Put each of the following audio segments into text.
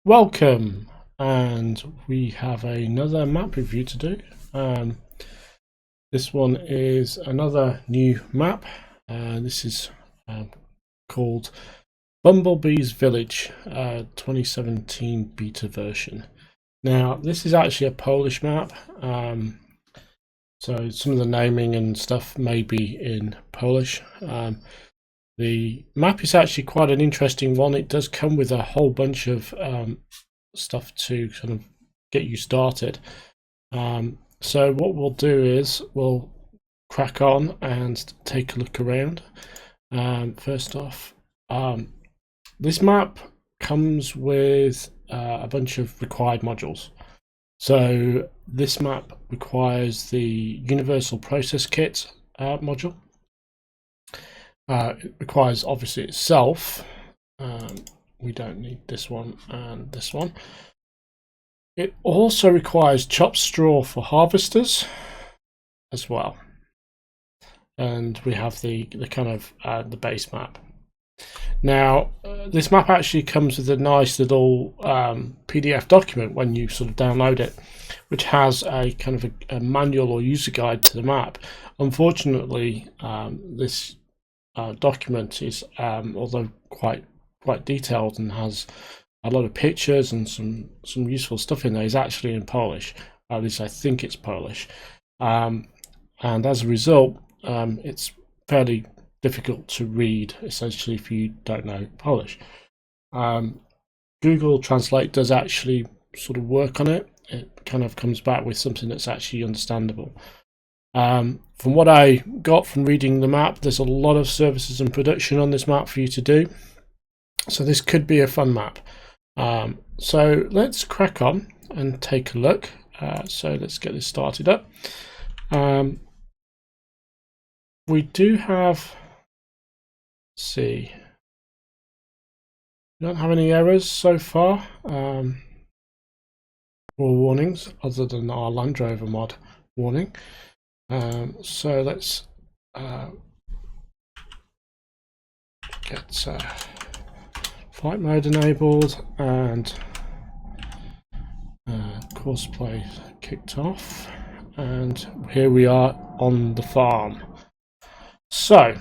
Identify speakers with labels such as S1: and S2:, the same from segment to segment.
S1: Welcome, and we have another map review to do. This one is another new map. This is called Bumblebees Village 2017 beta version. Now, this is actually a Polish map, so some of the naming and stuff may be in Polish. The map is actually quite an interesting one. It does come with a whole bunch of stuff to kind of get you started. So what we'll do is we'll crack on and take a look around. First off, this map comes with a bunch of required modules. So this map requires the Universal Process Kit module. It requires obviously itself. We don't need this one and this one. It also requires chopped straw for harvesters as well. And we have the kind of the base map. Now, this map actually comes with a nice little PDF document when you sort of download it, which has a kind of a manual or user guide to the map. Unfortunately, this document is, although quite detailed and has a lot of pictures and some useful stuff in there, is actually in Polish. At least I think it's Polish, and as a result, it's fairly difficult to read, essentially, if you don't know Polish. Google Translate does actually sort of work on it. It kind of comes back with something that's actually understandable. From what I got from reading the map, there's a lot of services and production on this map for you to do. So this could be a fun map. So let's crack on and take a look. So let's get this started up. We do have, let's see, we don't have any errors so far, or warnings, other than our Land Rover mod warning. So let's get flight mode enabled and course play kicked off, and here we are on the farm. So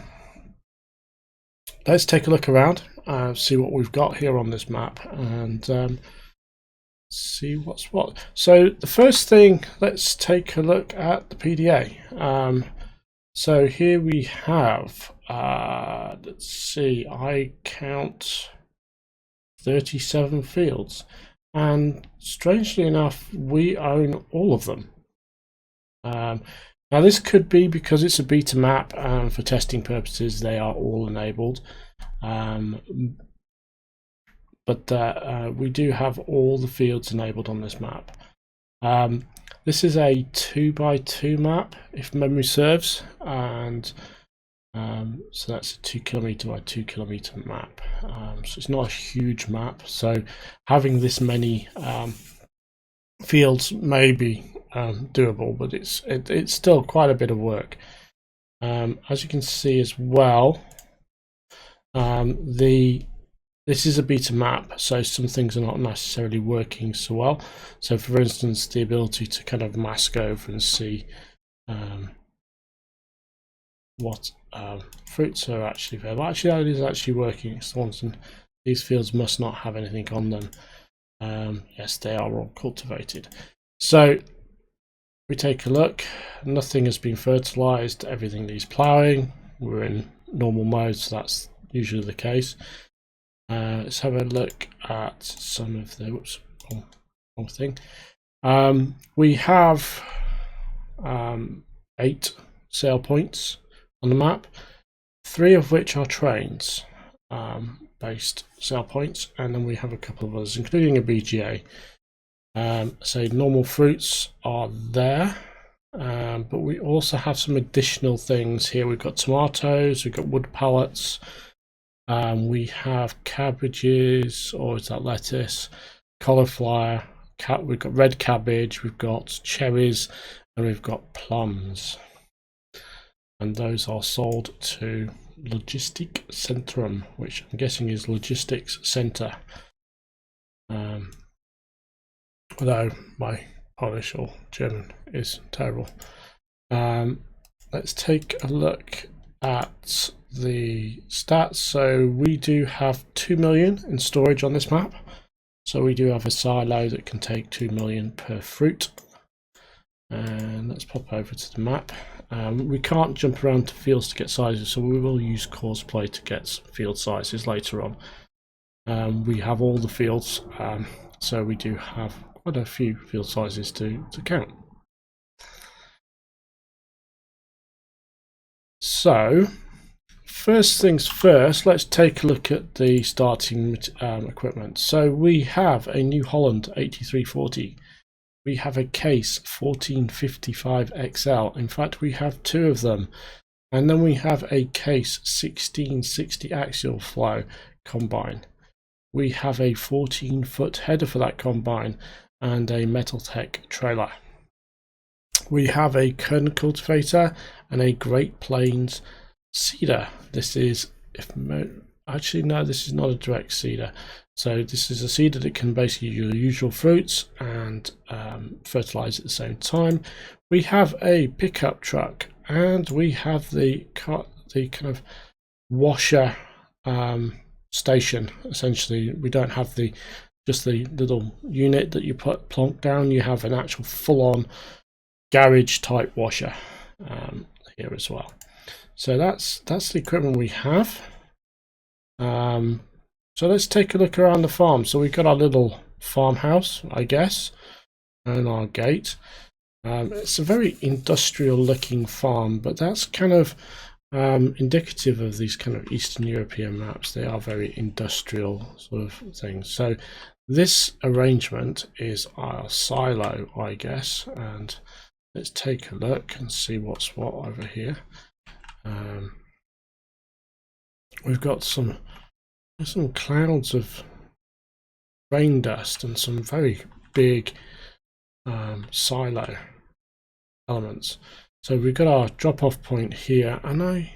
S1: let's take a look around and see what we've got here on this map, and see what's what. So the first thing, let's take a look at the PDA. So here we have, let's see, I count 37 fields, and strangely enough, we own all of them. Now this could be because it's a beta map, and for testing purposes they are all enabled. But we do have all the fields enabled on this map. This is a 2x2 map, if memory serves, and so that's a 2 kilometer by 2 kilometer map. So it's not a huge map, so having this many fields may be doable, but it's still quite a bit of work. As you can see as well, this is a beta map, so some things are not necessarily working so well. So for instance, the ability to kind of mask over and see what fruits are actually available. Actually, that is actually working. It's the ones, and these fields must not have anything on them. Yes, they are all cultivated. So we take a look. Nothing has been fertilized. Everything needs ploughing. We're in normal mode, so that's usually the case. Let's have a look at some of the wrong thing. We have 8 sale points on the map, 3 of which are trains based sale points, and then we have a couple of others, including a BGA. So normal fruits are there, but we also have some additional things here. We've got tomatoes, we've got wood pallets, we have cabbages, or is that lettuce, cauliflower, we've got red cabbage, we've got cherries, and we've got plums. And those are sold to Logistic Centrum, which I'm guessing is logistics center. Although my Polish or German is terrible. Let's take a look at the stats. So we do have 2 million in storage on this map. So we do have a silo that can take 2 million per fruit. And let's pop over to the map. We can't jump around to fields to get sizes, so we will use cosplay to get field sizes later on. We have all the fields, so we do have quite a few field sizes to count. So first things first, let's take a look at the starting equipment. So we have a New Holland 8340. We have a Case 1455 XL. In fact, we have two of them. And then we have a Case 1660 axial flow combine. We have a 14-foot header for that combine and a Metaltech trailer. We have a kernel cultivator and a Great Plains seeder. This is, actually no, this is not a direct seeder. So this is a seeder that can basically use usual fruits and fertilize at the same time. We have a pickup truck, and we have the kind of washer station. Essentially, we don't have just the little unit that you plonk down. You have an actual full-on garage type washer here as well. So that's the equipment we have. So let's take a look around the farm. So we've got our little farmhouse, I guess, and our gate. It's a very industrial looking farm, but that's kind of indicative of these kind of Eastern European maps. They are very industrial sort of things. So this arrangement is our silo, I guess, and let's take a look and see what's what over here. We've got some clouds of rain dust and some very big silo elements. So we've got our drop-off point here, and I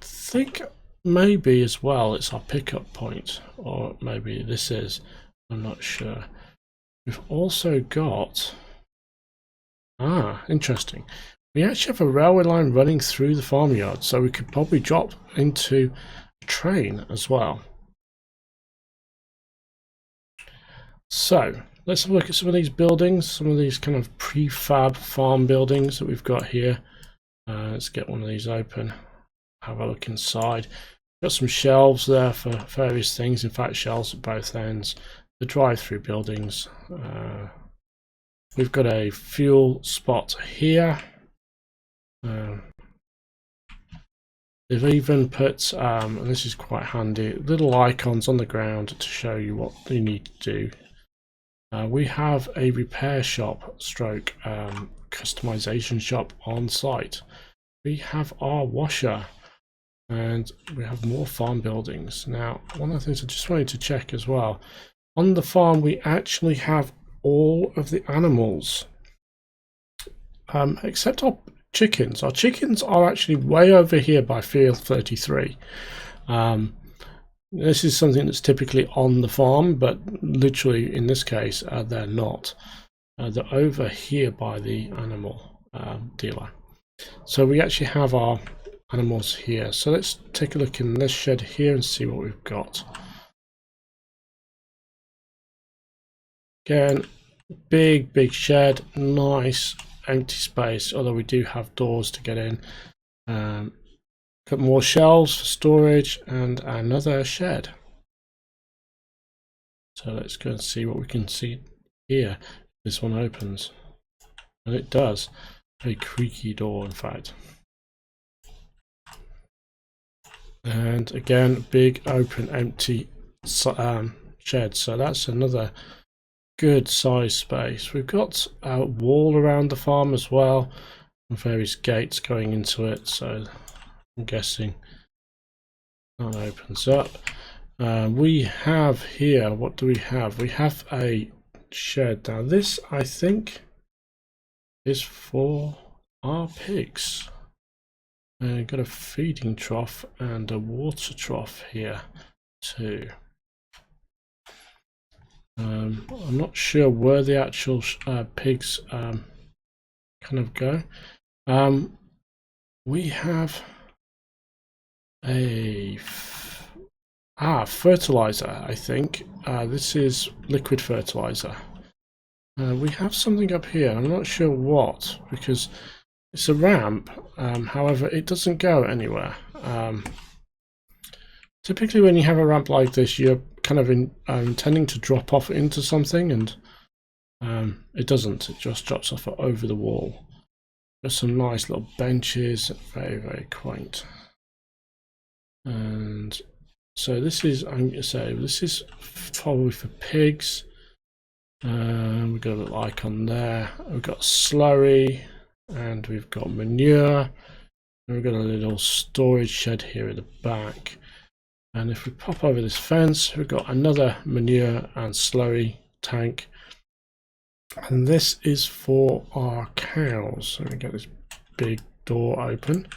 S1: think maybe as well it's our pickup point, or maybe this is, I'm not sure. We've also got, interesting, we actually have a railway line running through the farmyard, so we could probably drop into a train as well. So let's have a look at some of these buildings, some of these kind of prefab farm buildings that we've got here. Let's get one of these open, have a look inside. Got some shelves there for various things, in fact shelves at both ends. The drive-through buildings. We've got a fuel spot here. They've even put, and this is quite handy, little icons on the ground to show you what you need to do. We have a repair shop stroke customization shop on site. We have our washer, and we have more farm buildings. Now, one of the things I just wanted to check as well, on the farm we actually have all of the animals except our chickens. Our chickens are actually way over here by field 33. This is something that's typically on the farm, but literally in this case they're not. They're over here by the animal dealer. So we actually have our animals here. So let's take a look in this shed here and see what we've got. Again, big shed, nice empty space, although we do have doors to get in. Got more shelves for storage and another shed. So let's go and see what we can see here. This one opens, and it does. A creaky door, in fact. And again, big open empty shed. So that's another good size space. We've got a wall around the farm as well, and various gates going into it. So I'm guessing that opens up. We have here, what do we have? We have a shed. Now this, I think, is for our pigs. Got a feeding trough and a water trough here too. I'm not sure where the actual pigs kind of go. We have a fertilizer, I think. This is liquid fertilizer. We have something up here. I'm not sure what, because it's a ramp. However, it doesn't go anywhere. Typically when you have a ramp like this, you're kind of intending to drop off into something, and it doesn't. It just drops off over the wall. There's some nice little benches, very, very quaint. And so this is, I'm going to say, this is probably for pigs. We've got a little icon there. We've got slurry, and we've got manure. And we've got a little storage shed here at the back. And if we pop over this fence, we've got another manure and slurry tank. And this is for our cows. So we get this big door open.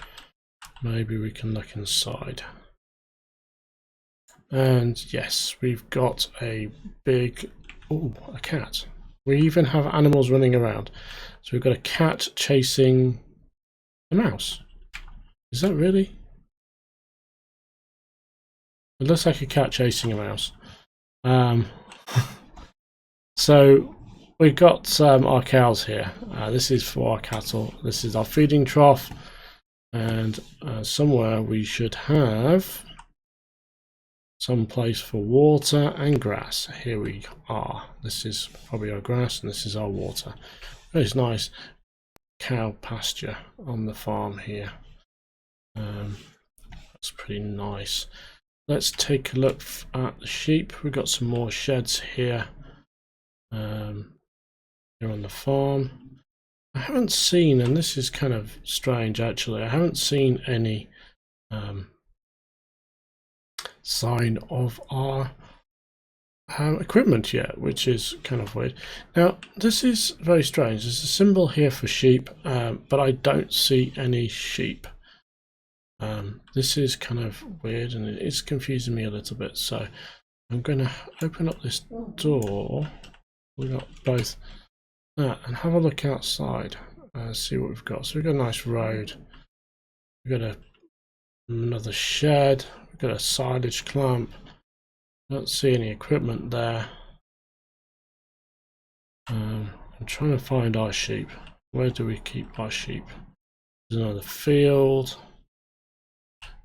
S1: Maybe we can look inside. And yes, we've got a big, oh, a cat. We even have animals running around. So we've got a cat chasing a mouse. Is that really? It looks like a cat chasing a mouse. So we've got our cows here. This is for our cattle. This is our feeding trough. And somewhere we should have some place for water and grass. Here we are. This is probably our grass and this is our water. Very nice cow pasture on the farm here. That's pretty nice. Let's take a look at the sheep. We've got some more sheds here. Here on the farm. I haven't seen, and this is kind of strange actually, I haven't seen any sign of our equipment yet, which is kind of weird. Now this is very strange. There's a symbol here for sheep, but I don't see any sheep. This is kind of weird and it is confusing me a little bit, so I'm going to open up this door. We've got both that and have a look outside and see what we've got. So we've got a nice road, we've got another shed, we've got a silage clamp. Don't see any equipment there. I'm trying to find our sheep. Where do we keep our sheep? There's another field.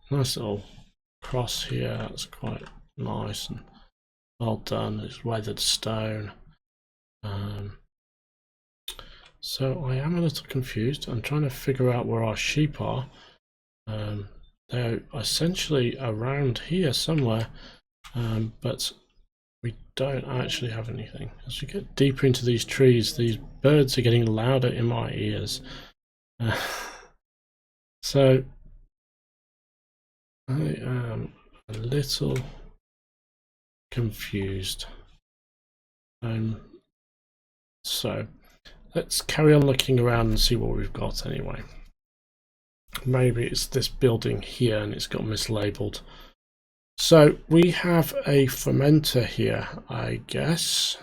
S1: Nice little cross here. That's quite nice and well done. It's weathered stone. So I am a little confused. I'm trying to figure out where our sheep are. They're essentially around here somewhere, but we don't actually have anything. As we get deeper into these trees, these birds are getting louder in my ears. So I am a little confused. So let's carry on looking around and see what we've got anyway. Maybe it's this building here and it's got mislabeled. So we have a fermenter here, I guess.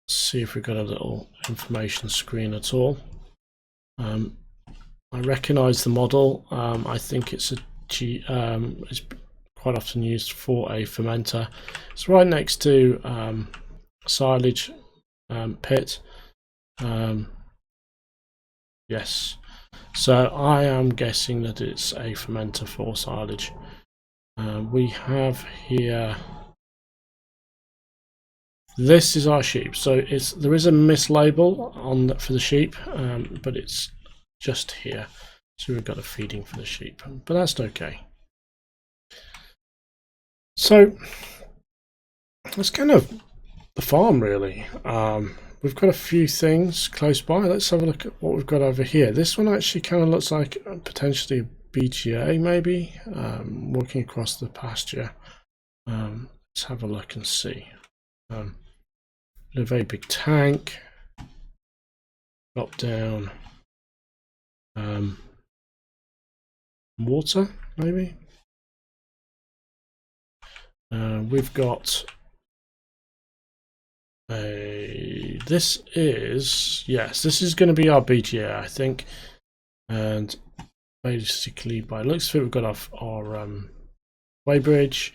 S1: See if we've got a little information screen at all. I recognize the model. I think it's it's quite often used for a fermenter. It's right next to silage pit. Yes, so I am guessing that it's a fermenter for silage. We have here, this is our sheep. So there is a mislabel on for the sheep, but it's just here. So we've got a feeding for the sheep, but that's okay. So that's kind of the farm really. We've got a few things close by. Let's have a look at what we've got over here. This one actually kind of looks like potentially a BGA maybe, walking across the pasture. Let's have a look and see. A very big tank. Drop down. Water maybe. We've got this is going to be our BGA, I think, and basically by the looks of it, we've got our weighbridge,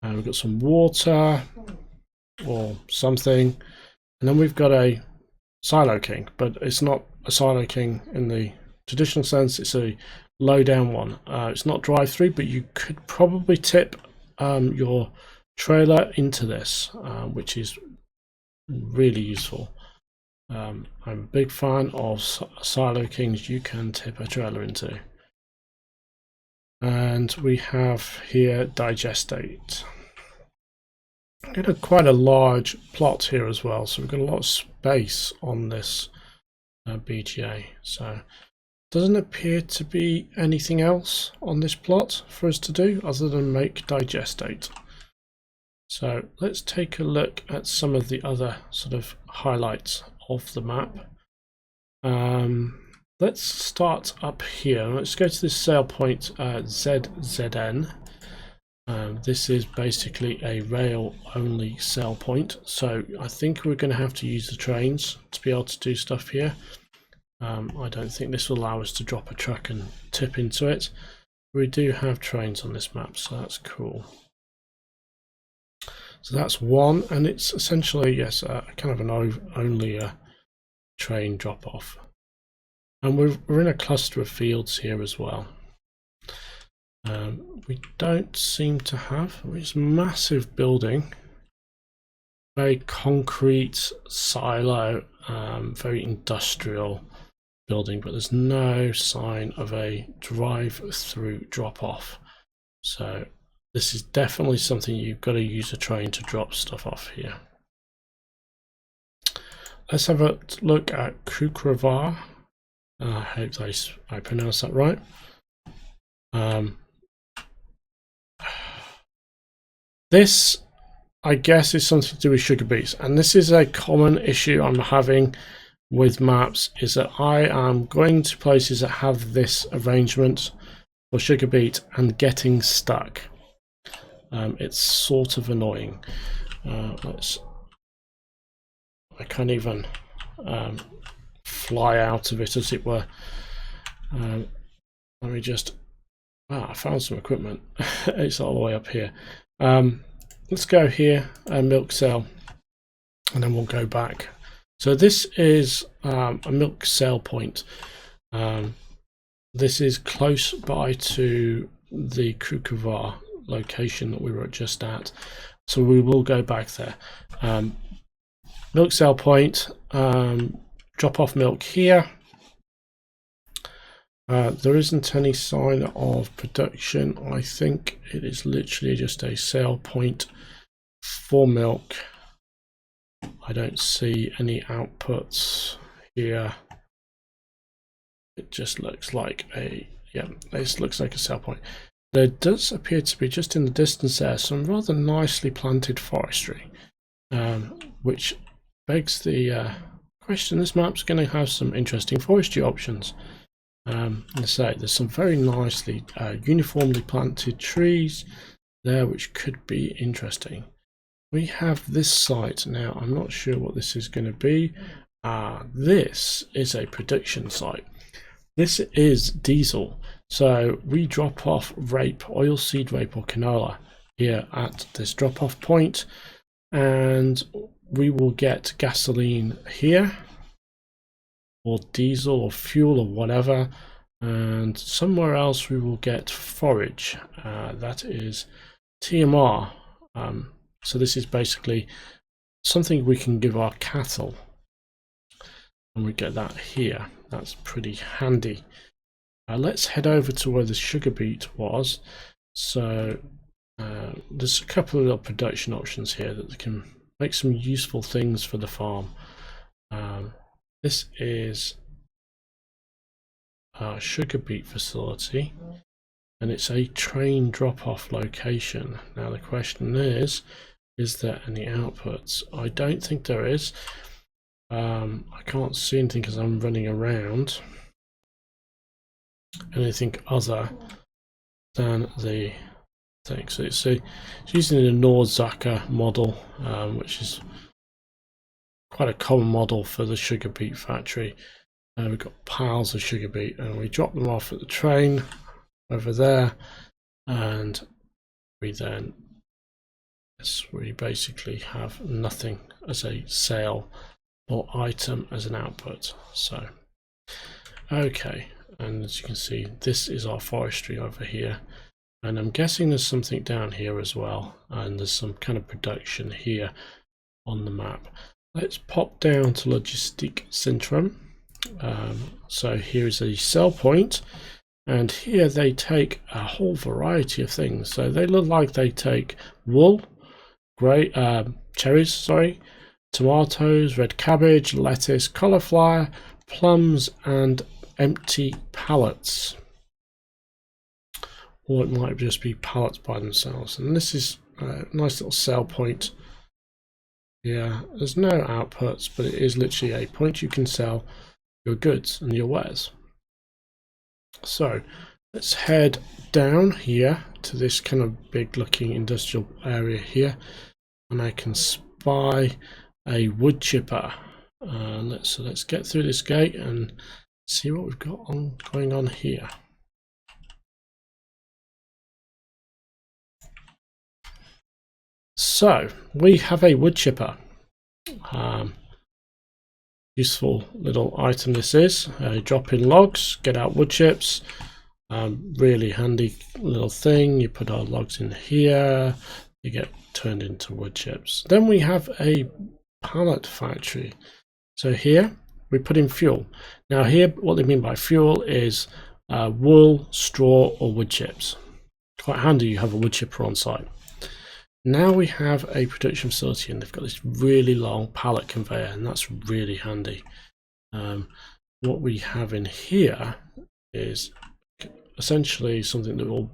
S1: and we've got some water or something, and then we've got a silo king, but it's not a silo king in the traditional sense. It's a low down one. It's not drive through, but you could probably tip your trailer into this, which is really useful. I'm a big fan of silo kings you can tip a trailer into. And we have here digestate. Got quite a large plot here as well, so we've got a lot of space on this BGA. So doesn't appear to be anything else on this plot for us to do other than make digestate. So let's take a look at some of the other sort of highlights of the map. Let's start up here. Let's go to this sail point ZZN. This is basically a rail only sail point, so I think we're going to have to use the trains to be able to do stuff here. I don't think this will allow us to drop a truck and tip into it. We do have trains on this map, so that's cool. So that's one, and it's essentially, yes, kind of an only train drop off. And we're in a cluster of fields here as well. We don't seem to have this massive building, very concrete silo, very industrial building, but there's no sign of a drive-through drop-off. So this is definitely something you've got to use a train to drop stuff off here. Let's have a look at Kukravar. I hope I pronounced that right. This, I guess, is something to do with sugar beets, and this is a common issue I'm having with maps, is that I am going to places that have this arrangement for sugar beet and getting stuck. It's sort of annoying. I can't even fly out of it, as it were. Let me just... I found some equipment. It's all the way up here. Let's go here and milk cell, and then we'll go back. So this is a milk cell point. This is close by to the Kukravar location that we were just at, so we will go back there. Milk cell point, drop off milk here. There isn't any sign of production. I think it is literally just a sale point for milk. I don't see any outputs here. It just looks like this looks like a sale point. There does appear to be, just in the distance there, some rather nicely planted forestry, which begs the question, this map's going to have some interesting forestry options. Let's say there's some very nicely uniformly planted trees there, which could be interesting. We have this site now. I'm not sure what this is going to be. This is a production site. This is diesel, so we drop off rape, oilseed rape or canola here at this drop off point, and we will get gasoline here, or diesel or fuel or whatever, and somewhere else we will get forage. That is TMR. So this is basically something we can give our cattle, and we get that here. That's pretty handy. Let's head over to where the sugar beet was. So there's a couple of little production options here that can make some useful things for the farm. This is our sugar beet facility, and it's a train drop-off location. Now the question is there any outputs? I don't think there is. I can't see anything because I'm running around. Anything other than the thing. So it's using a Nordzacker model, which is quite a common model for the sugar beet factory. We've got piles of sugar beet, and we drop them off at the train over there, and we then we basically have nothing as a sale or item as an output. So okay, and as you can see, this is our forestry over here, and I'm guessing there's something down here as well, and there's some kind of production here on the map. Let's pop down to Logistic Centrum. So here is a sell point, and here they take a whole variety of things. So they look like they take wool, cherries, tomatoes, red cabbage, lettuce, cauliflower, plums, and empty pallets. Or it might just be pallets by themselves. And this is a nice little sell point. Yeah, there's no outputs, but it is literally a point you can sell your goods and your wares. So let's head down here to this kind of big looking industrial area here, and I can spy a wood chipper. So let's get through this gate and see what we've got going on here. So we have a wood chipper. Useful little item this is. Drop in logs, get out wood chips. Really handy little thing. You put our logs in here, you get turned into wood chips. Then we have a pallet factory. So here we put in fuel. Now here, what they mean by fuel is wool, straw, or wood chips. Quite handy you have a wood chipper on site. Now we have a production facility, and they've got this really long pallet conveyor, and that's really handy. What we have in here is essentially something that we'll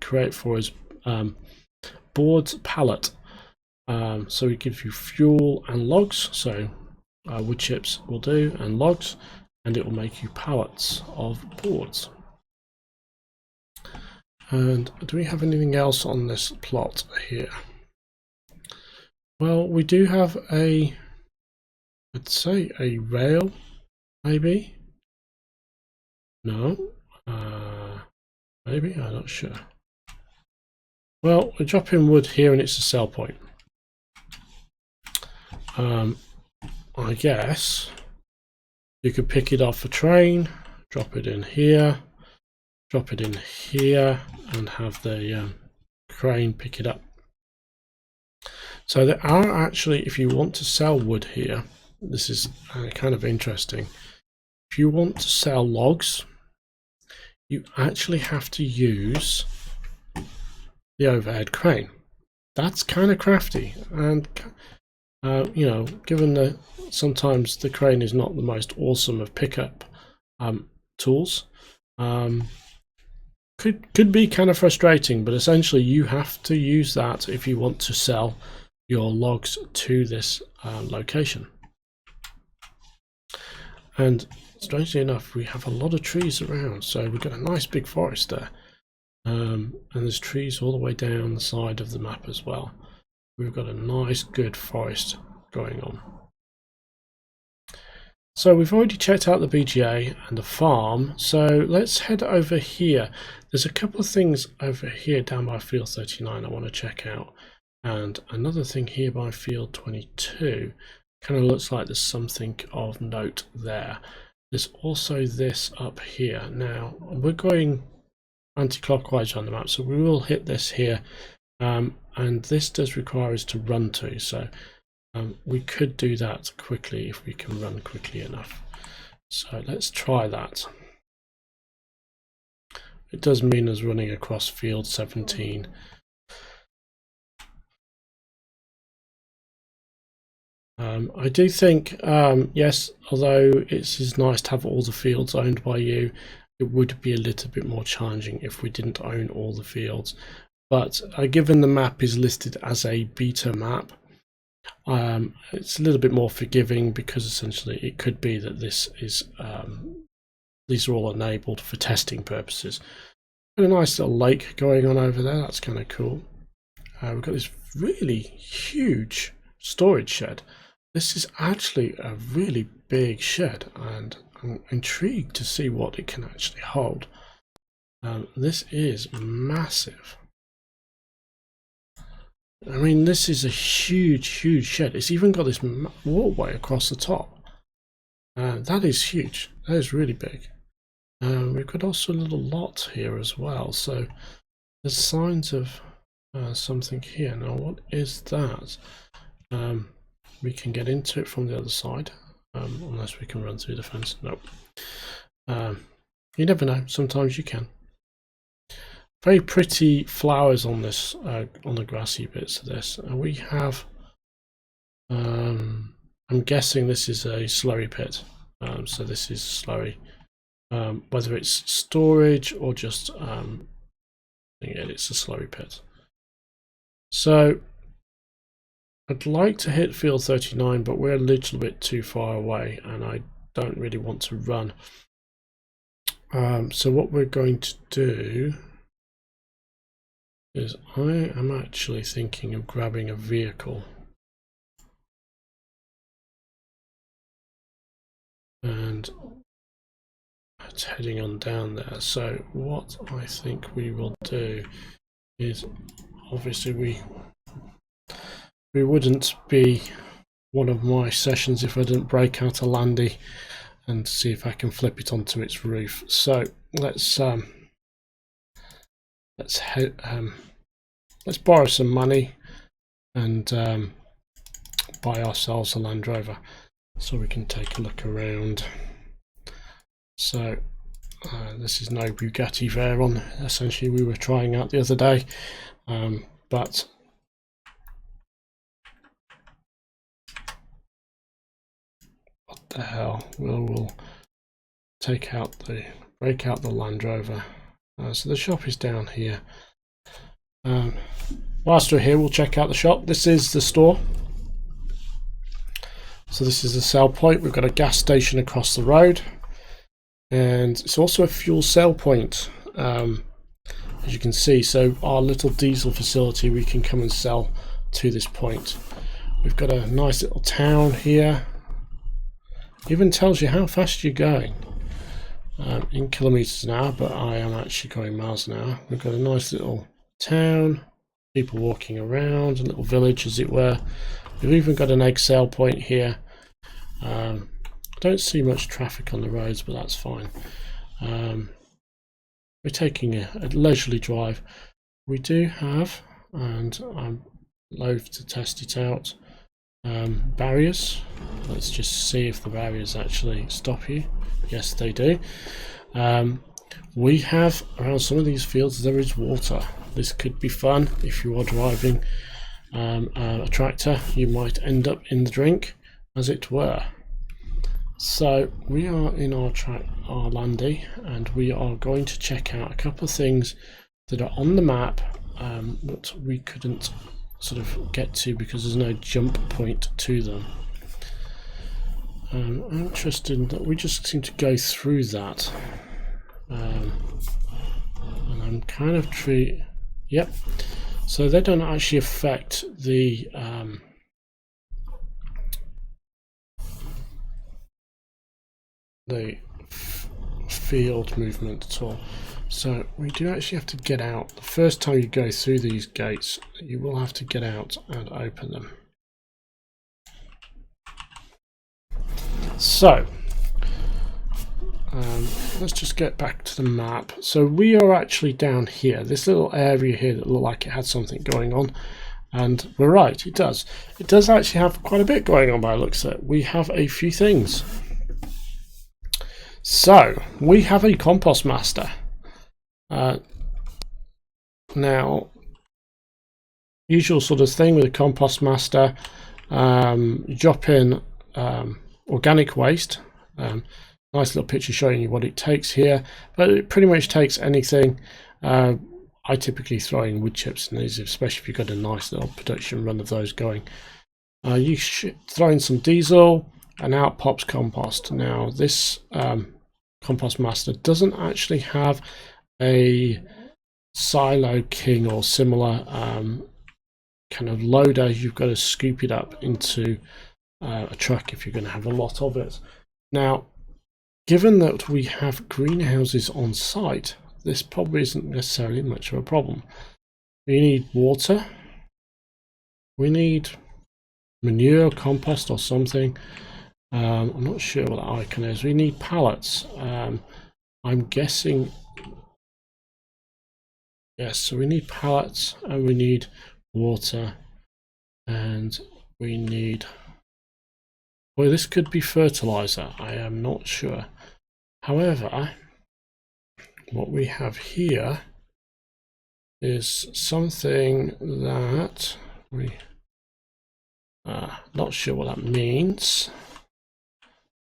S1: create for us, boards pallet. So it gives you fuel and logs, so wood chips will do, and logs, and it will make you pallets of boards. And do we have anything else on this plot here? Well, we do have I'd say a rail, maybe? No? Maybe? I'm not sure. Well, we're dropping wood here and it's a sell point. I guess you could pick it off a train, drop it in here, drop it in here, and have the crane pick it up. So there are actually, if you want to sell wood here, this is kind of interesting. If you want to sell logs, you actually have to use the overhead crane. That's kind of crafty, and you know, given that sometimes the crane is not the most awesome of pickup tools, could be kind of frustrating, but essentially you have to use that if you want to sell your logs to this location. And strangely enough, we have a lot of trees around, so we've got a nice big forest there, and there's trees all the way down the side of the map as well. We've got a nice good forest going on. So we've already checked out the BGA and the farm, so let's head over here. There's a couple of things over here down by field 39 I want to check out, and another thing here by field 22. Kind of looks like there's something of note there. There's also this up here. Now we're going anti-clockwise on the map, so we will hit this here, and this does require us to run to, so we could do that quickly if we can run quickly enough. So let's try that. It does mean us running across field 17. I do think, yes, although it is nice to have all the fields owned by you, it would be a little bit more challenging if we didn't own all the fields. But given the map is listed as a beta map, it's a little bit more forgiving, because essentially it could be that this is these are all enabled for testing purposes. Got a nice little lake going on over there. That's kind of cool. We've got this really huge storage shed. This is actually a really big shed, and I'm intrigued to see what it can actually hold. This is massive. I mean, this is a huge shed. It's even got this walkway across the top. That is huge. That is really big. We've got also a little lot here as well, so there's signs of something here. Now, what is that? We can get into it from the other side, unless we can run through the fence. Nope. You never know. Sometimes you can. Very pretty flowers on this, on the grassy bits of this. And we have, I'm guessing this is a slurry pit. So this is slurry. Whether it's storage or just, it's a slurry pit. So I'd like to hit field 39, but we're a little bit too far away, and I don't really want to run. So what we're going to do is I am actually thinking of grabbing a vehicle. And it's heading on down there. So what I think we will do is, obviously we wouldn't be one of my sessions if I didn't break out a landy and see if I can flip it onto its roof. So let's borrow some money and buy ourselves a Land Rover so we can take a look around. So this is no Bugatti Veyron. Essentially, we were trying out the other day, but what the hell? We'll break out the Land Rover. So the shop is down here. Whilst we're here, we'll check out the shop. This is the store. So this is the sell point. We've got a gas station across the road, and it's also a fuel sell point, as you can see. So our little diesel facility, we can come and sell to this point. We've got a nice little town here. Even tells you how fast you're going in kilometers an hour, but I am actually going miles an hour. We've got a nice little town, people walking around, a little village as it were. We've even got an egg sale point here. Don't see much traffic on the roads, but that's fine. We're taking a leisurely drive. We do have, and I'm loath to test it out, barriers. Let's just see if the barriers actually stop you. Yes, they do. We have around some of these fields there is water. This could be fun if you are driving a tractor. You might end up in the drink, as it were. So we are in our landy, and we are going to check out a couple of things that are on the map that we couldn't sort of get to because there's no jump point to them. I'm interested that we just seem to go through that, and I'm kind of yep. So they don't actually affect the field movement at all. So we do actually have to get out. The first time you go through these gates, you will have to get out and open them. So let's just get back to the map. So we are actually down here, this little area here that looked like it had something going on, and we're right, it does. It does actually have quite a bit going on by the looks of it. We have a few things. So we have a compost master. Now, usual sort of thing with a compost master, you drop in organic waste. Nice little picture showing you what it takes here, but it pretty much takes anything. I typically throw in wood chips in these, especially if you've got a nice little production run of those going. You should throw in some diesel, and out pops compost. Now this compost master doesn't actually have a silo king or similar kind of loader, you've got to scoop it up into a truck if you're going to have a lot of it. Now, given that we have greenhouses on site, this probably isn't necessarily much of a problem. We need water, we need manure, compost or something. I'm not sure what that icon is. We need pallets. I'm guessing, yes, so we need pallets and we need water and we need, well, this could be fertilizer, I am not sure. However, what we have here is something that we not sure what that means,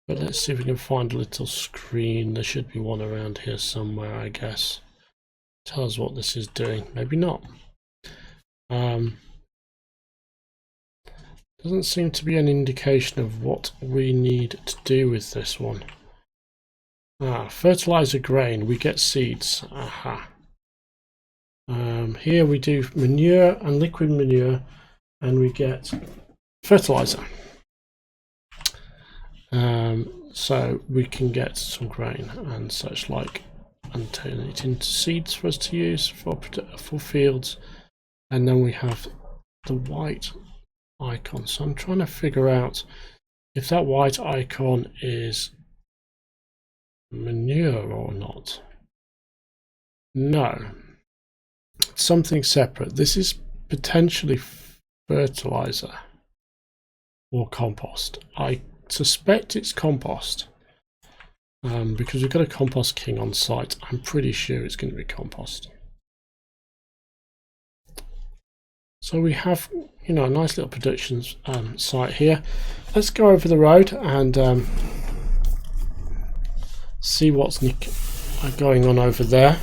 S1: but let's see if we can find a little screen. There should be one around here somewhere, I guess. Tell us what this is doing. Maybe not. Doesn't seem to be an indication of what we need to do with this one. Fertilizer grain, we get seeds. Aha. Here we do manure and liquid manure and we get fertilizer. So we can get some grain and such like and turn it into seeds for us to use for fields. And then we have the white icon. So I'm trying to figure out if that white icon is manure or not. No, it's something separate. This is potentially fertilizer or compost. I suspect it's compost because we've got a compost king on site. I'm pretty sure it's going to be compost. So we have, you know, a nice little production site here. Let's go over the road and see what's going on over there.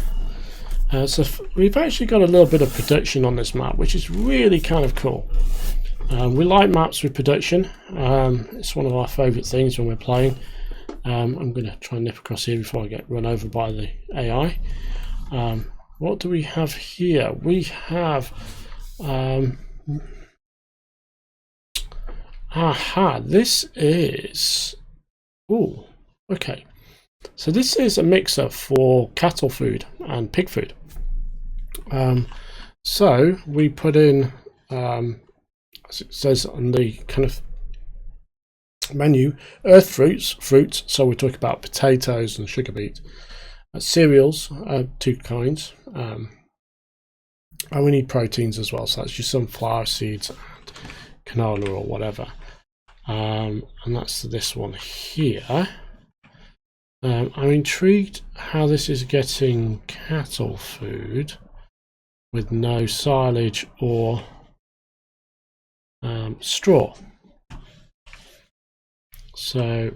S1: So we've actually got a little bit of production on this map, which is really kind of cool. We like maps with production. It's one of our favourite things when we're playing. I'm going to try and nip across here before I get run over by the AI. What do we have here? We have this is, oh, okay. So this is a mixer for cattle food and pig food. So we put in, as it says on the kind of menu, earth fruits. So we talk about potatoes and sugar beet, cereals, two kinds, and we need proteins as well. So that's just sunflower seeds and canola or whatever, and that's this one here. I'm intrigued how this is getting cattle food with no silage or straw. So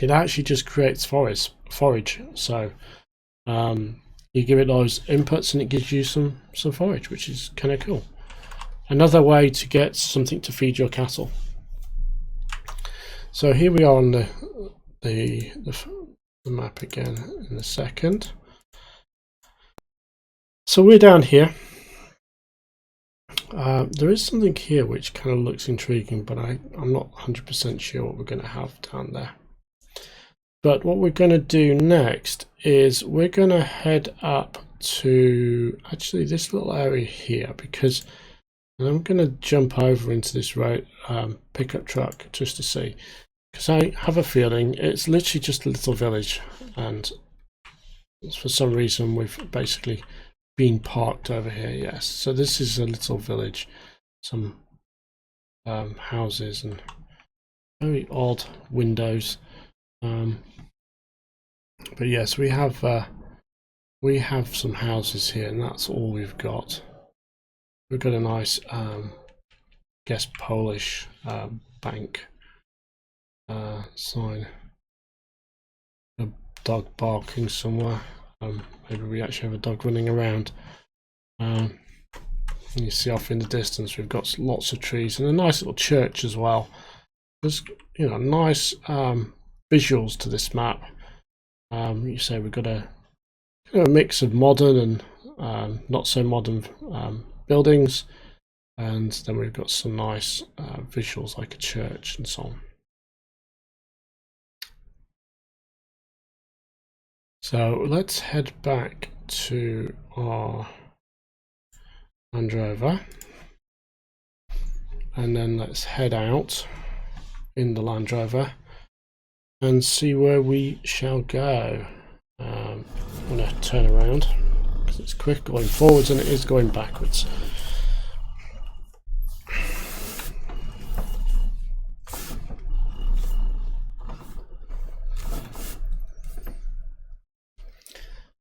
S1: it actually just creates forage. So you give it those inputs and it gives you some forage, which is kind of cool. Another way to get something to feed your cattle. So here we are on the map again in a second. So we're down here. There is something here which kind of looks intriguing, but I'm not 100% sure what we're going to have down there. But what we're going to do next is we're going to head up to actually this little area here, because I'm going to jump over into this road pickup truck just to see, because I have a feeling it's literally just a little village, and for some reason we've basically been parked over here. Yes, so this is a little village, some houses and very odd windows, but yes, we have some houses here, and that's all we've got. We've got a nice guess Polish bank sign, a dog barking somewhere. Maybe we actually have a dog running around. And you see off in the distance we've got lots of trees and a nice little church as well. There's, you know, nice visuals to this map. You say we've got a a mix of modern and not so modern buildings, and then we've got some nice visuals like a church and so on. So let's head back to our Land Rover, and then let's head out in the Land Rover and see where we shall go. I'm going to turn around because it's quick going forwards and it is going backwards.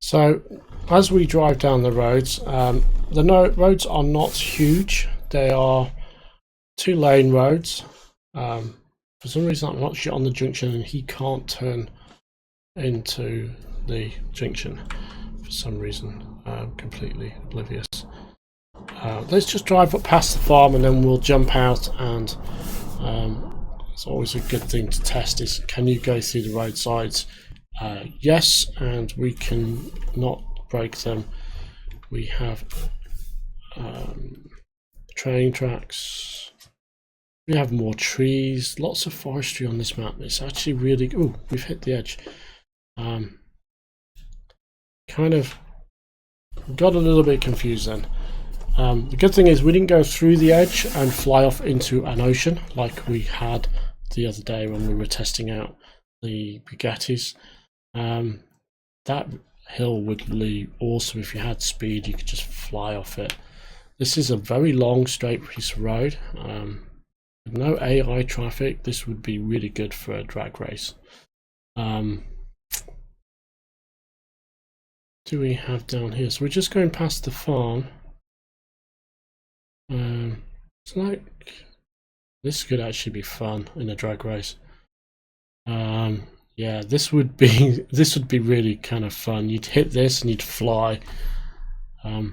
S1: So as we drive down the roads, the roads are not huge. They are 2-lane roads. For some reason I'm not sure on the junction and he can't turn into the junction for some reason. I'm completely oblivious. Let's just drive up past the farm and then we'll jump out, and it's always a good thing to test is, can you go through the roadsides? Yes, and we can not break them. We have train tracks. We have more trees, lots of forestry on this map. It's actually really, oh, we've hit the edge. Kind of got a little bit confused then. The good thing is we didn't go through the edge and fly off into an ocean like we had the other day when we were testing out the Bugattis. That hill would be awesome. If you had speed, you could just fly off it. This is a very long straight piece of road. With no AI traffic, this would be really good for a drag race. Do we have down here? So we're just going past the farm. It's like this could actually be fun in a drag race. Yeah, this would be really kind of fun. You'd hit this and you'd fly. So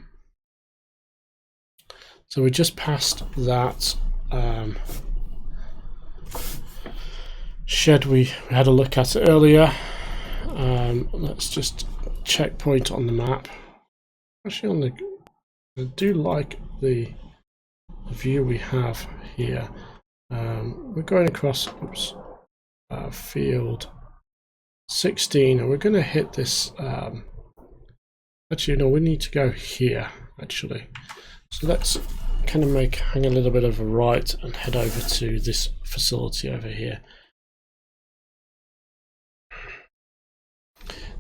S1: we just passed that shed we had a look at earlier. Let's just checkpoint on the map. Actually, I do like the view we have here. We're going across field 16, and we're going to hit this. Actually, no, we need to go here. Actually, so let's kind of hang a little bit of a right and head over to this facility over here.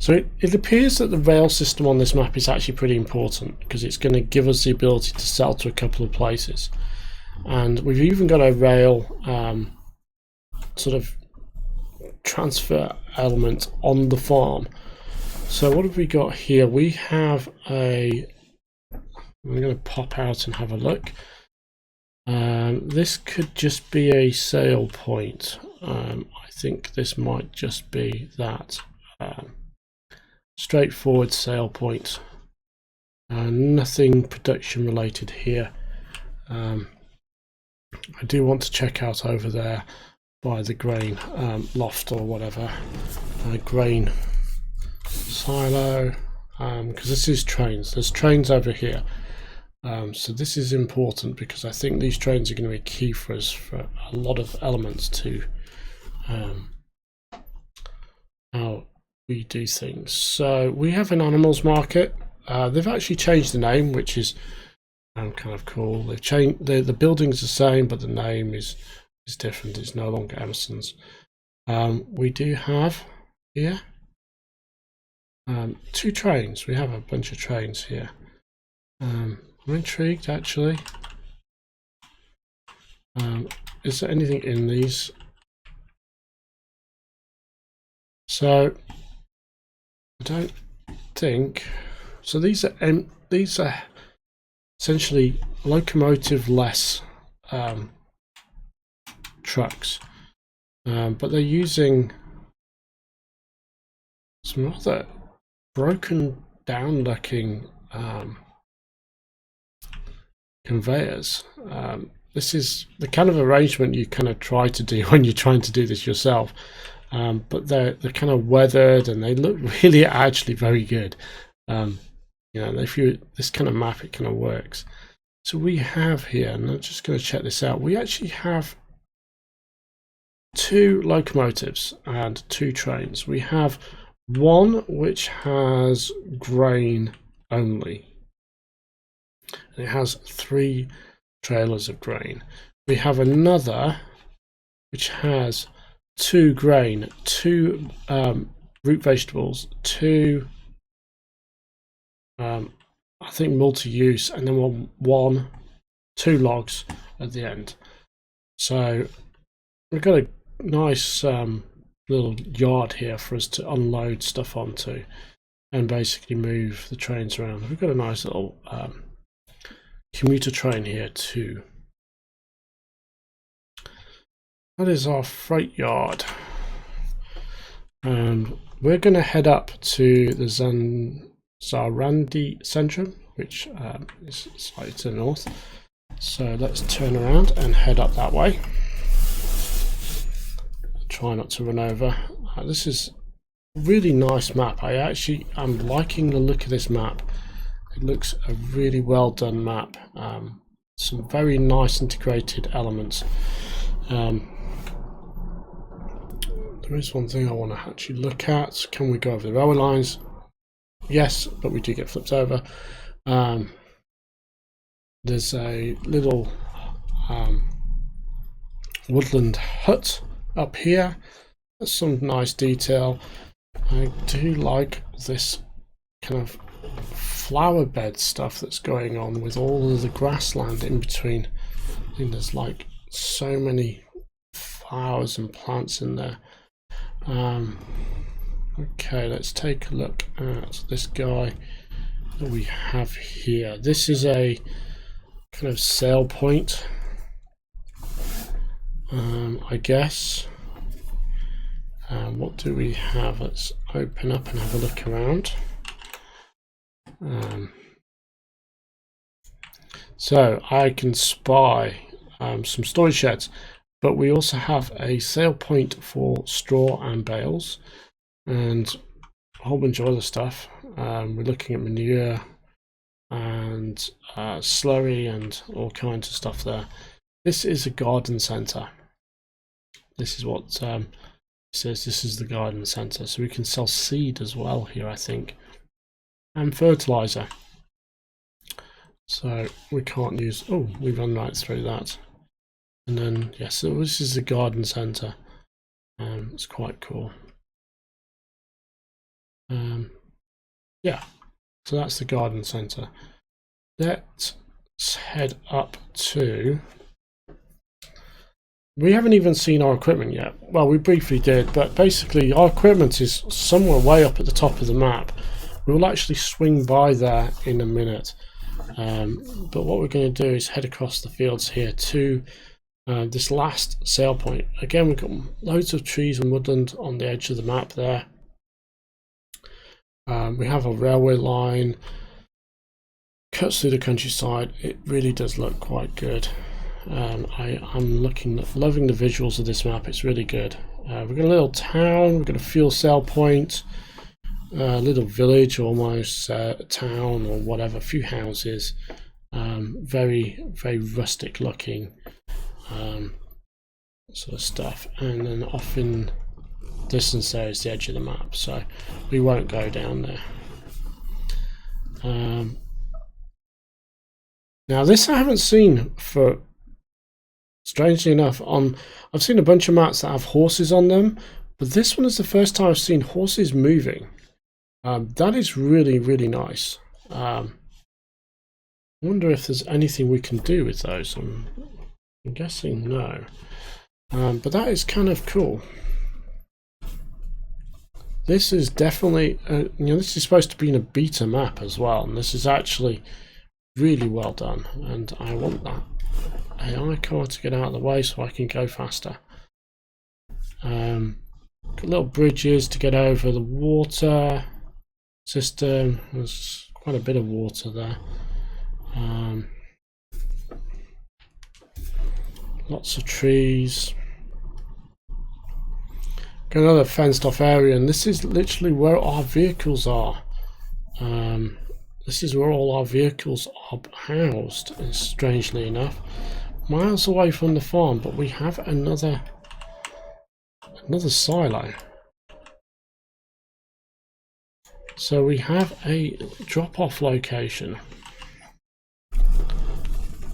S1: So it appears that the rail system on this map is actually pretty important, because it's going to give us the ability to sell to a couple of places, and we've even got a rail sort of transfer element on the farm. So what have we got here? We have I'm going to pop out and have a look. This could just be a sale point. I think this might just be that. Straightforward sale point, nothing production related here. I do want to check out over there by the grain loft or whatever, grain silo, because this is trains. There's trains over here, so this is important because I think these trains are going to be key for us for a lot of elements to how we do things. So we have an animals market. They've actually changed the name, which is kind of cool. They've changed the building's the same, but the name is different. It's no longer Emerson's. We do have here 2 trains. We have a bunch of trains here. I'm intrigued actually. Is there anything in these? So I don't think so. These are essentially locomotive-less trucks, but they're using some rather broken down looking conveyors. This is the kind of arrangement you kind of try to do when you're trying to do this yourself. But they're kind of weathered and they look really actually very good. You know, if you this kind of map, it kind of works. So we have here, and I'm just going to check this out. We actually have 2 locomotives and 2 trains. We have one which has grain only, and it has 3 trailers of grain. We have another which has 2 grain, 2 root vegetables, 2 I think multi-use, and then 2 logs at the end. So we've got a nice little yard here for us to unload stuff onto and basically move the trains around. We've got a nice little commuter train here too. That is our freight yard, and we're going to head up to the Zarandi Centrum, which is slightly to the north. So let's turn around and head up that way. Try not to run over. This is a really nice map. I'm liking the look of this map. It looks a really well done map. Some very nice integrated elements. There is one thing I want to actually look at. Can we go over the railway lines? Yes, but we do get flipped over. There's a little woodland hut up here. That's some nice detail. I do like this kind of flower bed stuff that's going on with all of the grassland in between. I think there's like so many flowers and plants in there. Okay, let's take a look at this guy that we have here. This is a kind of sail point, I guess. What do we have? Let's open up and have a look around. So I can spy some storage sheds, but we also have a sale point for straw and bales and a whole bunch of other stuff. We're looking at manure and slurry and all kinds of stuff there. This is a garden centre. This is what it says. This is the garden centre. So we can sell seed as well here, I think, and fertiliser. So we can't use. Oh, we run right through that. And then yes, so this is the garden centre. It's quite cool. Yeah, so that's the garden centre. Let's head up to. We haven't even seen our equipment yet. Well, we briefly did, but basically our equipment is somewhere way up at the top of the map. We will actually swing by there in a minute. But what we're going to do is head across the fields here to this last sail point. Again, we've got loads of trees and woodland on the edge of the map there. We have a railway line, cuts through the countryside. It really does look quite good. I'm loving the visuals of this map. It's really good. We've got a little town, we've got a fuel cell point, a little village almost, town or whatever, a few houses, very, very rustic looking sort of stuff. And then off in distance there is the edge of the map, so we won't go down there. Now this I haven't seen for, strangely enough, I've seen a bunch of maps that have horses on them, but this one is the first time I've seen horses moving. That is really, really nice. I wonder if there's anything we can do with those. I'm guessing no, but that is kind of cool. This is definitely, this is supposed to be in a beta map as well, and this is actually really well done. And I want that AI car to get out of the way so I can go faster. Got little bridges to get over the water system. There's quite a bit of water there. Lots of trees. Got another fenced off area, and this is literally where our vehicles are. This is where all our vehicles are housed, strangely enough, miles away from the farm. But we have another silo. So we have a drop-off location,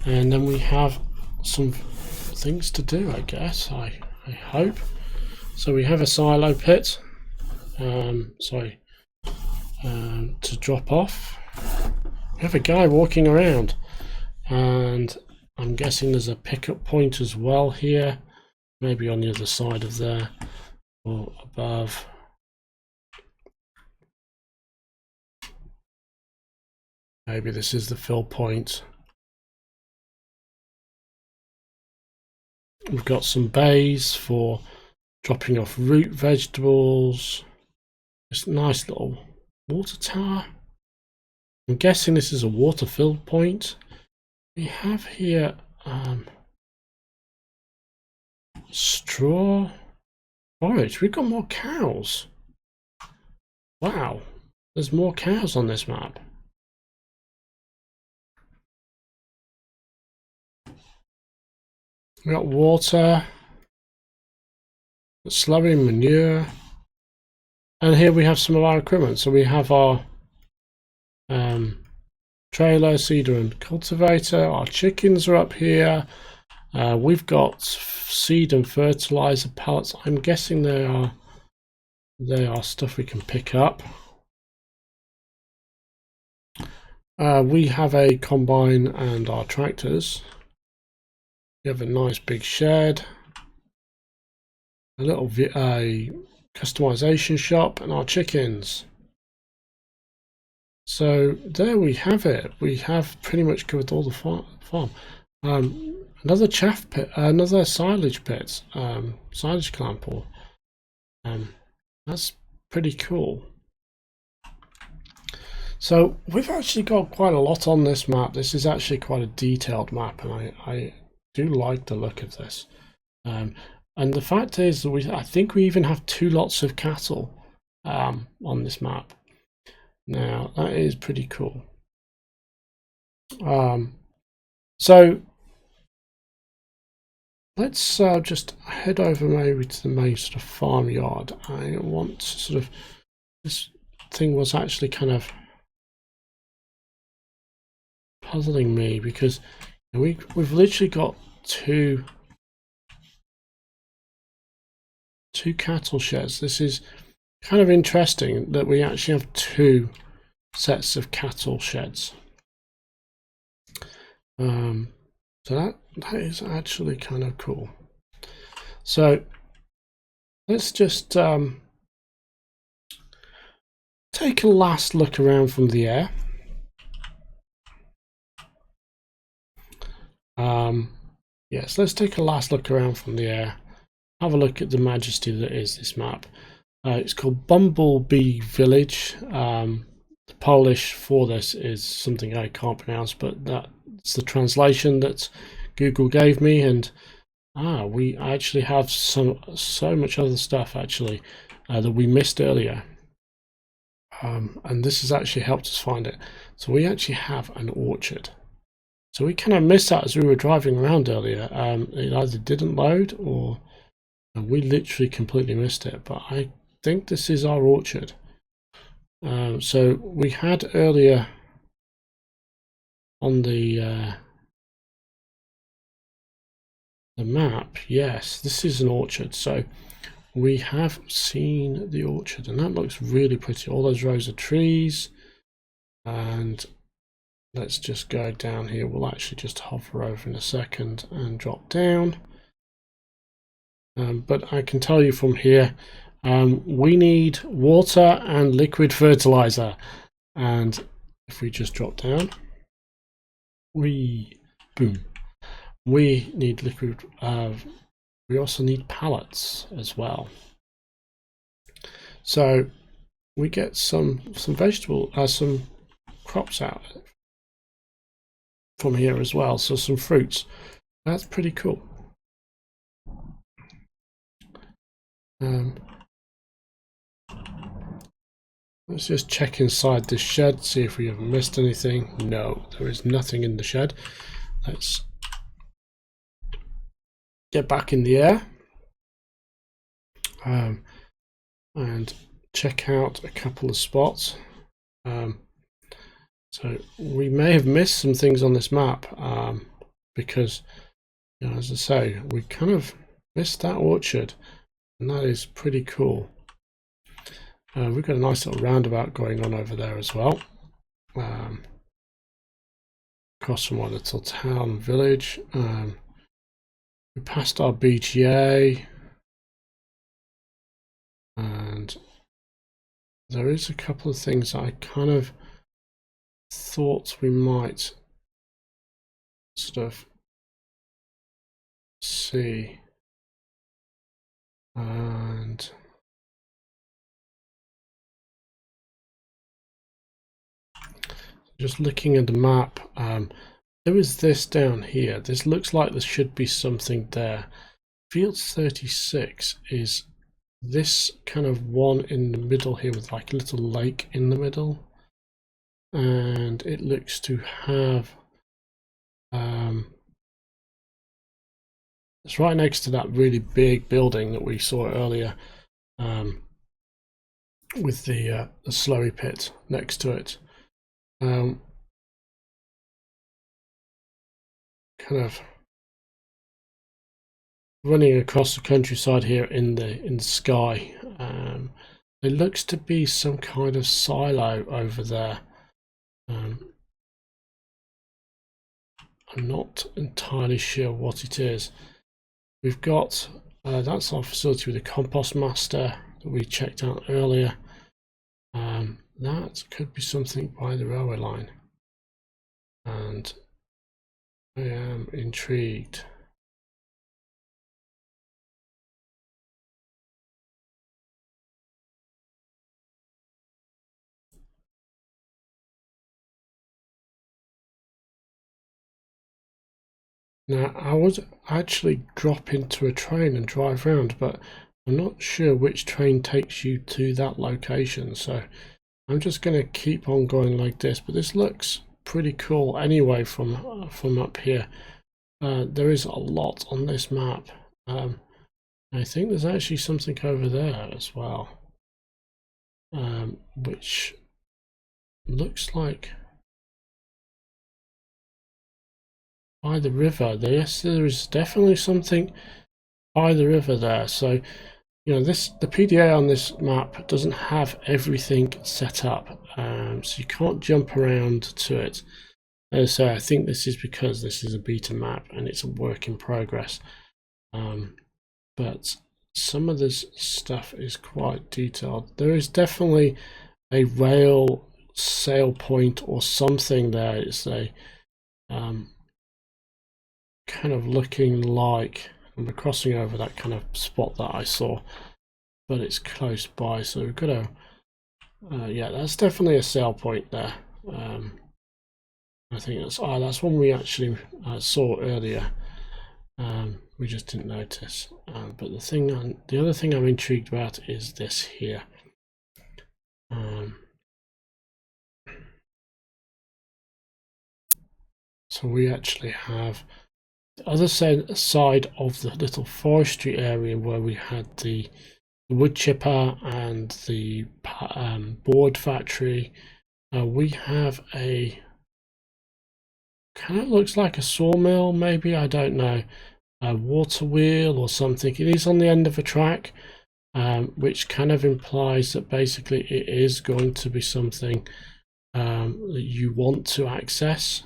S1: and then we have some things to do, I guess. I hope. So we have a silo pit. To drop off. We have a guy walking around, and I'm guessing there's a pickup point as well here, maybe on the other side of there or above. Maybe this is the fill point. We've got some bays for dropping off root vegetables. It's a nice little water tower. I'm guessing this is a water fill point. We have here straw forage. We've got more cows. Wow, there's more cows on this map. We got water, slurry, manure, and here we have some of our equipment. So we have our trailer, seeder and cultivator. Our chickens are up here. We've got seed and fertilizer pallets. I'm guessing they are stuff we can pick up. We have a combine and our tractors. We have a nice big shed, a little customization shop, and our chickens. So there we have it. We have pretty much covered all the farm. Another chaff pit, another silage pit, silage clamp. That's pretty cool. So we've actually got quite a lot on this map. This is actually quite a detailed map, and I do like the look of this. And the fact is that I think we even have 2 lots of cattle on this map. Now that is pretty cool. So let's just head over maybe to the main sort of farmyard. I want to sort of, this thing was actually kind of puzzling me because we've literally got two cattle sheds. This is kind of interesting that we actually have 2 sets of cattle sheds. So that is actually kind of cool. So let's just take a last look around from the air. Yes, let's take a last look around from the air. Have a look at the majesty that is this map. It's called Bumblebee Village. The Polish for this is something I can't pronounce, but that's the translation that Google gave me. And we actually have so much other stuff actually that we missed earlier. And this has actually helped us find it. So we actually have an orchard. So we kind of missed that as we were driving around earlier. It either didn't load or we literally completely missed it. But I think this is our orchard. So we had earlier on the map, yes, this is an orchard. So we have seen the orchard, and that looks really pretty. All those rows of trees, and let's just go down here. We'll actually just hover over in a second and drop down. But I can tell you from here, we need water and liquid fertilizer. And if we just drop down, we need liquid. We also need pallets as well. So we get some vegetable, some crops out from here as well. So some fruits. That's pretty cool. Let's just check inside this shed, see if we have missed anything. No, there is nothing in the shed. Let's get back in the air and check out a couple of spots. So we may have missed some things on this map because, you know, as I say, we kind of missed that orchard, and that is pretty cool. We've got a nice little roundabout going on over there as well, across from our little town village. We passed our BGA, and there is a couple of things I kind of thought we might sort of see, and just looking at the map, there is this down here. This looks like there should be something there. Fields 36 is this kind of one in the middle here with like a little lake in the middle, and it looks to have it's right next to that really big building that we saw earlier, with the slurry pit next to it. Kind of running across the countryside here in the sky. It looks to be some kind of silo over there. I'm not entirely sure what it is. We've got that's our facility with the compost master that we checked out earlier. That could be something by the railway line, and I am intrigued. Now, I would actually drop into a train and drive around, but I'm not sure which train takes you to that location, so I'm just going to keep on going like this. But this looks pretty cool anyway from up here. There is a lot on this map. I think there's actually something over there as well, which looks like by the river. Yes, there is definitely something by the river there. So, you know, the PDA on this map doesn't have everything set up, so you can't jump around to it. As I say, I think this is because this is a beta map and it's a work in progress. But some of this stuff is quite detailed. There is definitely a rail sail point or something there. It's a kind of looking like, and we're crossing over that kind of spot that I saw, but it's close by, so we've got to yeah, that's definitely a sail point there. I think that's one we actually saw earlier. We just didn't notice. But the other thing I'm intrigued about is this here. So we actually have the other side of the little forestry area where we had the wood chipper and the board factory. We have a kind of looks like a sawmill, maybe, I don't know, a water wheel or something. It is on the end of a track, which kind of implies that basically it is going to be something that you want to access.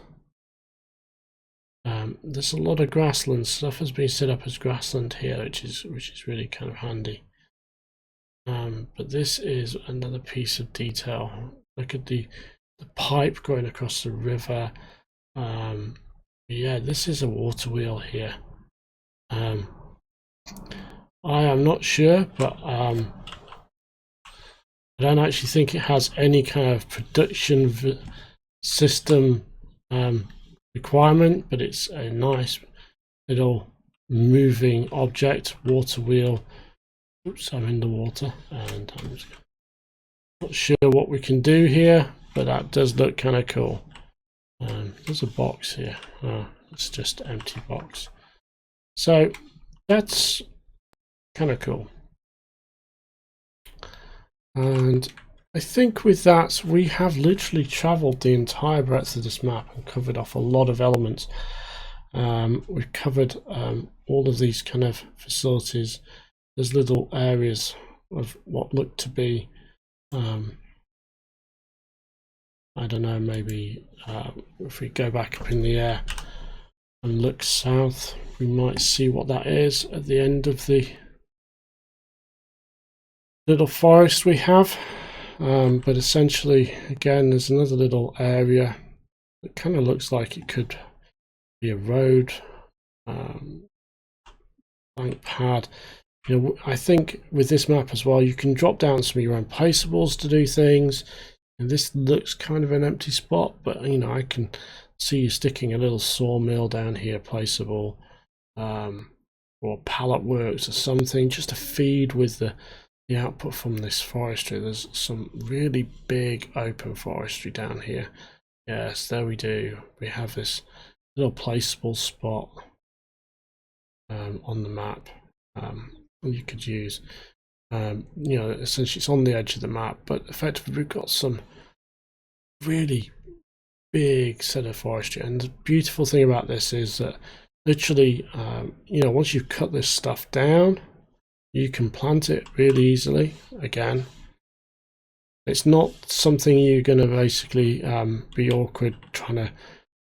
S1: There's a lot of grassland stuff has been set up as grassland here, which is really kind of handy. But this is another piece of detail. Look at the pipe going across the river. Yeah, this is a water wheel here. I am not sure, but I don't actually think it has any kind of production system requirement, but it's a nice little moving object, water wheel. Oops, I'm in the water, and I'm just Not sure what we can do here, but that does look kind of cool. There's a box here. Oh, it's just an empty box. So that's kind of cool. And I think with that, we have literally traveled the entire breadth of this map and covered off a lot of elements. We've covered all of these kind of facilities. There's little areas of what look to be, I don't know, maybe if we go back up in the air and look south, we might see what that is at the end of the little forest we have. But essentially, again, there's another little area that kind of looks like it could be a road, blank pad. You know, I think with this map as well, you can drop down some of your own placeables to do things. And this looks kind of an empty spot, but you know, I can see you sticking a little sawmill down here, placeable, or pallet works or something, just to feed with the output from this forestry. There's some really big open forestry down here. Yes, there we do. We have this little placeable spot on the map. You could use, you know, essentially it's on the edge of the map, but effectively we've got some really big set of forestry. And the beautiful thing about this is that literally, you know, once you've cut this stuff down, you can plant it really easily. Again, it's not something you're going to basically be awkward trying to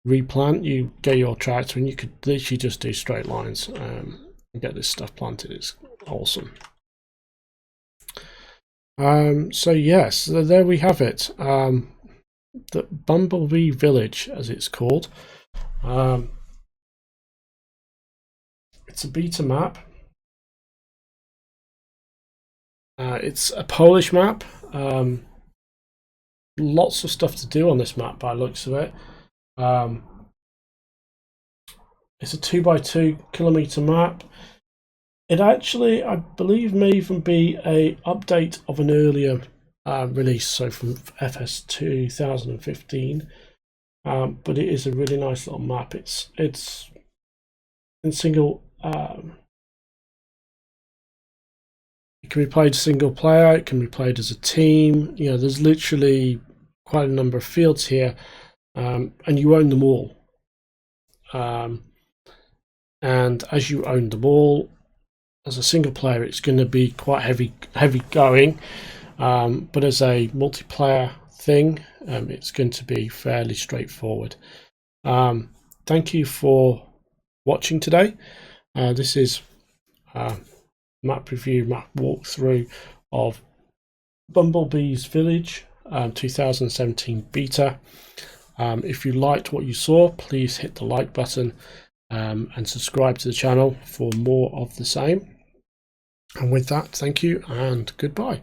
S1: replant. You get your tractor and you could literally just do straight lines and get this stuff planted. It's awesome. So yes, so there we have it. The Bumblebee Village, as it's called. It's a beta map. It's a Polish map. Lots of stuff to do on this map by the looks of it. It's a 2x2 kilometer map. It actually, I believe, may even be a update of an earlier release, so from FS 2015. But it is a really nice little map. It's in single. It can be played single player. It can be played as a team. You know, there's literally quite a number of fields here, and you own them all. And as you own them all, as a single player, it's going to be quite heavy going. But as a multiplayer thing, it's going to be fairly straightforward. Thank you for watching today. This is map review, map walkthrough of Bumblebees Village 2017 beta. If you liked what you saw, please hit the like button and subscribe to the channel for more of the same. And with that, thank you and goodbye.